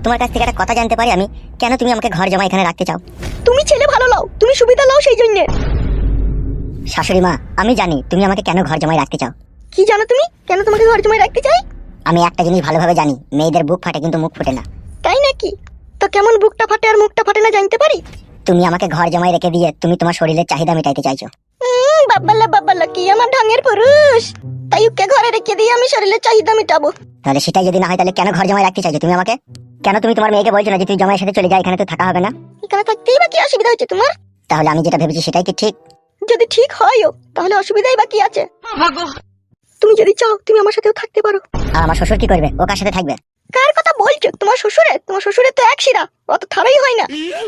তোমার কাছ থেকে একটা কথা জানতে পারি আমি, কেন তুমি আমাকে ঘর জমা এখানে রাখতে চাও? তুমি ছেলে ভালো লাও, তুমি সুবিধা লাও সেই জন্য। শাশুড়ি মা, আমি জানি তুমি আমাকে কেন ঘর জমায় রাখতে চাও। কি জানো তুমি কেন তোমাকে ঘর জমায় রাখতে চাই? আমি একটা জিনিস ভালোভাবে জানি, মেয়েদের বুক ফাটে কিন্তু মুখ ফোটে না। তাই নাকি? তো কেমন বুকটা ফাটে আর মুখটা ফাটে না জানতে পারি? তুমি আমাকে ঘর জমায় রেখে দিয়ে তুমি তোমার শরীরের চাহিদা মেটাইতে চাইছো। বাব্বাল্লা কি আমার ঢঙের পুরুষ, তাই ওকে ঘরে রেখে দিয়ে আমি শরীরের চাহিদা মেটাবো? তাহলে সেটাই যদি না হয় তাহলে কেন ঘর জমায় রাখতে চাইছো তুমি আমাকে? কেন তুমি তোমার মেয়েকে বলছো না যে তুই জমায়ের সাথে চলে যা, এখানে তো থাকা হবে না? এখানে থাকতেই বা কি অসুবিধা হচ্ছে তোমার? তাহলে আমি যেটা ভেবেছি সেটাই কি ঠিক? যদি ঠিক হয়ও তাহলে অসুবিধাই বা কি আছে? তুমি যদি চাও তুমি আমার সাথেও থাকতে পারো। আর আমার শ্বশুর কি করবে? ও কার সাথে থাকবে? কার কথা বলছো? তোমার শ্বশুরের? তোমার শ্বশুরের তো এক শিরা, অত থারাই হয় না।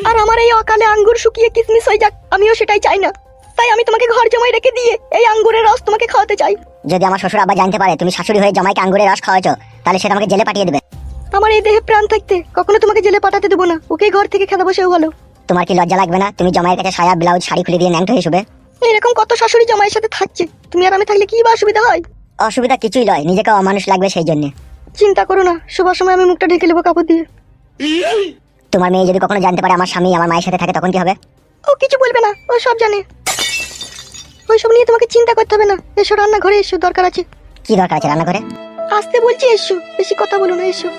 আর আমার এই অকালে আঙ্গুর শুকিয়ে কিসমিস হয়ে যাক, আমিও সেটাই চাই না। তাই আমি তোমাকে ঘর জমায় রেখে দিয়ে এই আঙ্গুরের রস তোমাকে খাওয়াতে চাই। যদি আমার শ্বশুর আবার জানতে পারে তুমি শাশুড়ি হয়ে জামাইকে আঙ্গুরের রস খাওয়াছো, তাহলে সেটা আমাকে জেলে পাঠিয়ে দেবে। আমার এই দেহে প্রাণ থাকতে কখনো তোমাকে জেলে পাঠাতে দেবো না, ওকে ঘর থেকে খেতে বসেও ভালো। তোমার কি লজ্জা লাগবে না? তুমি জামাইয়ের কাছে সায়া ব্লাউজ শাড়ি খুলে দিয়ে ন্যাংটো হয়ে শুবে। এরকম কত শাশুড়ি জামাইয়ের সাথে থাকছে, তুমি আর আমি থাকলে কি বা অসুবিধা হয়? অসুবিধা কিছুই নয়, নিজেকে অমানুষ লাগবে সেই জন্য। চিন্তা করো না, শোবার সময় আমি মুখটা ঢেকে নেবো কাপড় দিয়ে। তোমার মেয়ে যদি কখনো জানতে পারে আমার স্বামী আমার মায়ের সাথে থাকে, তখন কি হবে? ও কিছু বলবে না, ও সব জানে। ওইসব নিয়ে তোমাকে চিন্তা করতে হবে না। এসো রান্না ঘরে এসো, দরকার আছে। কি দরকার আছে রান্নাঘরে? আসতে বলছি এসো, বেশি কথা বলো না, এসো।